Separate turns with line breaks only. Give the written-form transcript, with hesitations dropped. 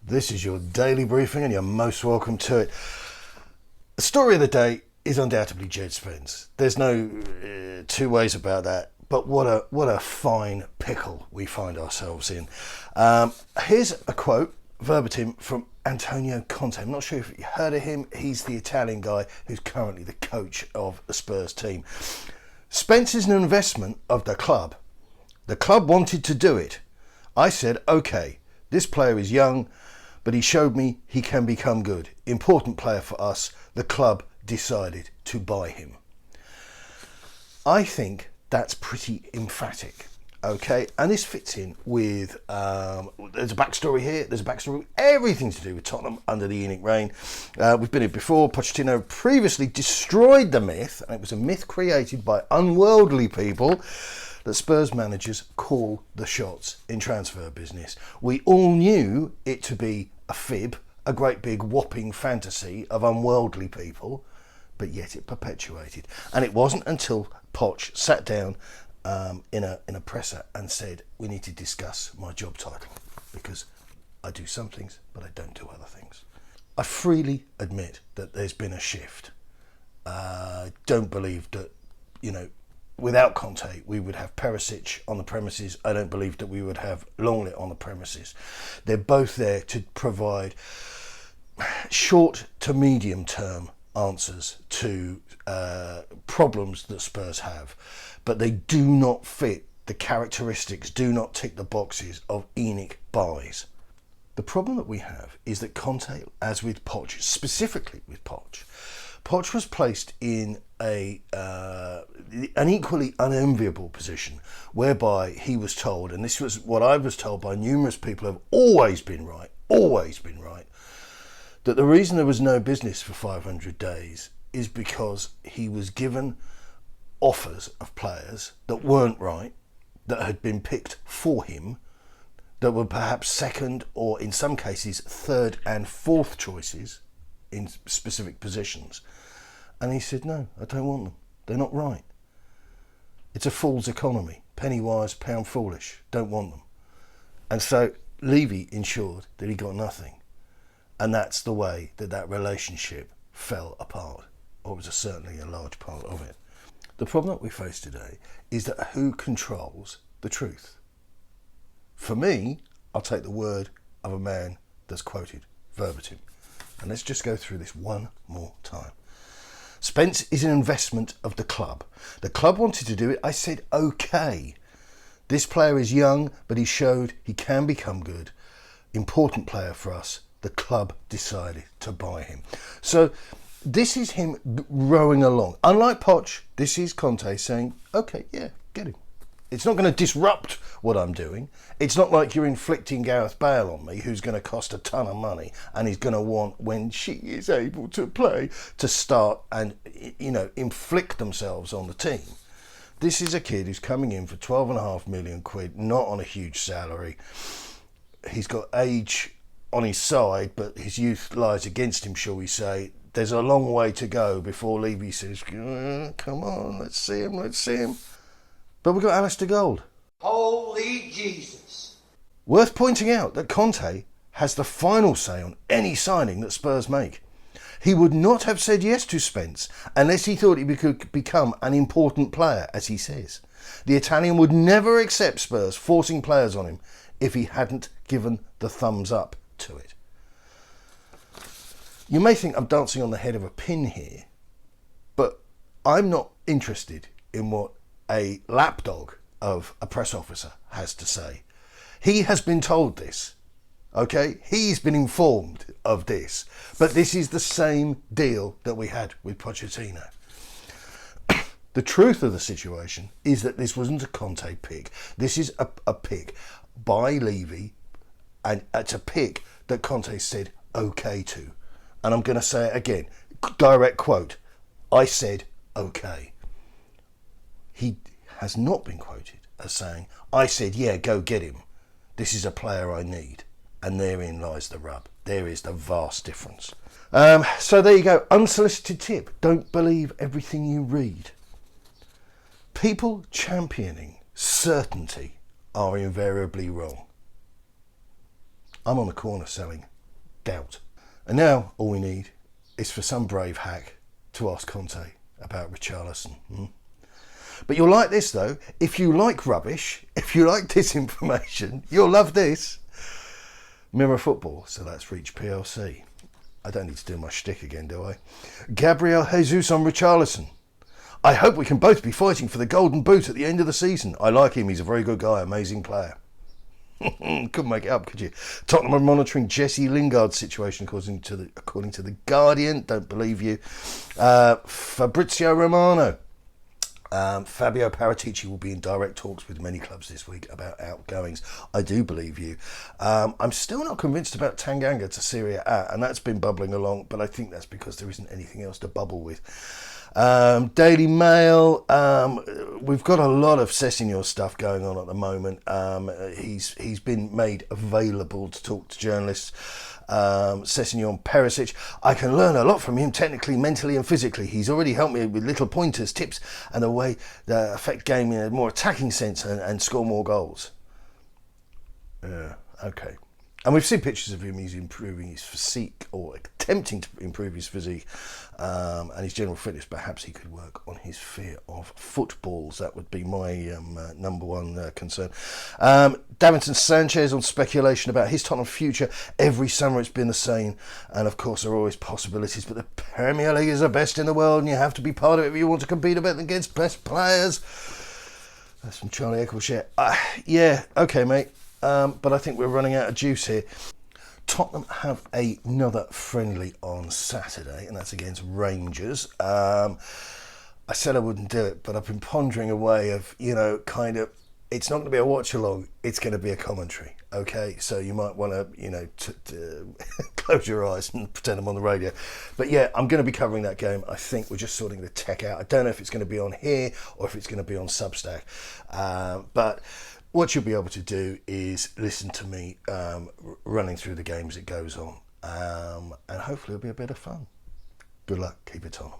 This is your daily briefing and you're most welcome to it. The story of the day is undoubtedly Djed Spence. There's no two ways about that. But what a fine pickle we find ourselves in. Here's a quote, verbatim, from Antonio Conte. I'm not sure if you heard of him. He's the Italian guy who's currently the coach of the Spurs team. Spence is an investment of the club. The club wanted to do it. I said, okay, this player is young, but he showed me he can become good. Important player for us. The club decided to buy him. I think that's pretty emphatic, okay? And this fits in with, there's a backstory here. There's a backstory with everything to do with Tottenham under the ENIC reign. We've been here before. Pochettino previously destroyed the myth, and it was a myth created by unworldly people, that Spurs managers call the shots in transfer business. We all knew it to be a fib, a great big whopping fantasy of unworldly people, but yet it perpetuated. And it wasn't until Poch sat down in a presser and said, we need to discuss my job title, because I do some things, but I don't do other things. I freely admit that there's been a shift. Don't believe that, without Conte, we would have Perisic on the premises. I don't believe that we would have Lenglet on the premises. They're both there to provide short to medium term answers to problems that Spurs have, but they do not fit the characteristics, do not tick the boxes of ENIC buys. The problem that we have is that Conte, as with Poch, specifically with Poch was placed in an equally unenviable position, whereby he was told, and this was what I was told by numerous people who have always been right, that the reason there was no business for 500 days is because he was given offers of players that weren't right, that had been picked for him, that were perhaps second or in some cases third and fourth choices in specific positions. And he said, no, I don't want them. They're not right. It's a fool's economy. Penny wise, pound foolish. Don't want them. And so Levy ensured that he got nothing. And that's the way that relationship fell apart, or was certainly a large part of it. The problem that we face today is that who controls the truth? For me, I'll take the word of a man that's quoted verbatim. And let's just go through this one more time. Spence is an investment of the club. The club wanted to do it. I said, okay. This player is young, but he showed he can become good. Important player for us. The club decided to buy him. So this is him rowing along. Unlike Poch, this is Conte saying, okay, yeah, get him. It's not going to disrupt what I'm doing. It's not like you're inflicting Gareth Bale on me, who's going to cost a ton of money and he's going to want, when she is able to play, to start and, inflict themselves on the team. This is a kid who's coming in for 12.5 million quid, not on a huge salary. He's got age on his side, but his youth lies against him, shall we say. There's a long way to go before Levy says, come on, let's see him. But we've got Alistair Gold.
Holy Jesus.
Worth pointing out that Conte has the final say on any signing that Spurs make. He would not have said yes to Spence unless he thought he could become an important player, as he says. The Italian would never accept Spurs forcing players on him if he hadn't given the thumbs up to it. You may think I'm dancing on the head of a pin here, but I'm not interested in what a lapdog of a press officer has to say. He has been told this, okay? He's been informed of this, but this is the same deal that we had with Pochettino. The truth of the situation is that this wasn't a Conte pick. This is a pick by Levy, and it's a pick that Conte said okay to. And I'm going to say it again, direct quote, I said okay. He has not been quoted as saying, I said, yeah, go get him. This is a player I need. And therein lies the rub. There is the vast difference. So there you go. Unsolicited tip. Don't believe everything you read. People championing certainty are invariably wrong. I'm on the corner selling doubt. And now all we need is for some brave hack to ask Conte about Richarlison. But you'll like this though. If you like rubbish, if you like disinformation, you'll love this. Mirror Football, so that's Reach PLC. I don't need to do my shtick again, do I? Gabriel Jesus on Richarlison. I hope we can both be fighting for the golden boot at the end of the season. I like him, he's a very good guy, amazing player. Couldn't make it up, could you? Tottenham are monitoring Jesse Lingard's situation according to the Guardian. Don't believe you. Fabrizio Romano. Fabio Paratici will be in direct talks with many clubs this week about outgoings. I do believe you. I'm still not convinced about Tanganga to Serie A, and that's been bubbling along, but I think that's because there isn't anything else to bubble with. Daily Mail, we've got a lot of Sessegnon stuff going on at the moment. He's been made available to talk to journalists. Sessegnon Perisic, I can learn a lot from him technically, mentally and physically. He's already helped me with little pointers, tips and a way that affect game in a more attacking sense and score more goals. Yeah, okay. And we've seen pictures of him. He's improving his physique, or attempting to improve his physique, and his general fitness. Perhaps he could work on his fear of footballs. That would be my number one concern. Davinson Sanchez on speculation about his Tottenham future. Every summer it's been the same, and of course there are always possibilities, but the Premier League is the best in the world, and you have to be part of it if you want to compete against best players. That's from Charlie Eccleshare. Yeah, okay, mate. But I think we're running out of juice here. Tottenham have another friendly on Saturday, and that's against Rangers. I said I wouldn't do it, but I've been pondering a way of, it's not going to be a watch-along, it's going to be a commentary, okay? So you might want to, close your eyes and pretend I'm on the radio. But yeah, I'm going to be covering that game. I think we're just sorting the tech out. I don't know if it's going to be on here or if it's going to be on Substack. But what you'll be able to do is listen to me running through the game as it goes on, and hopefully it'll be a bit of fun. Good luck, keep it on.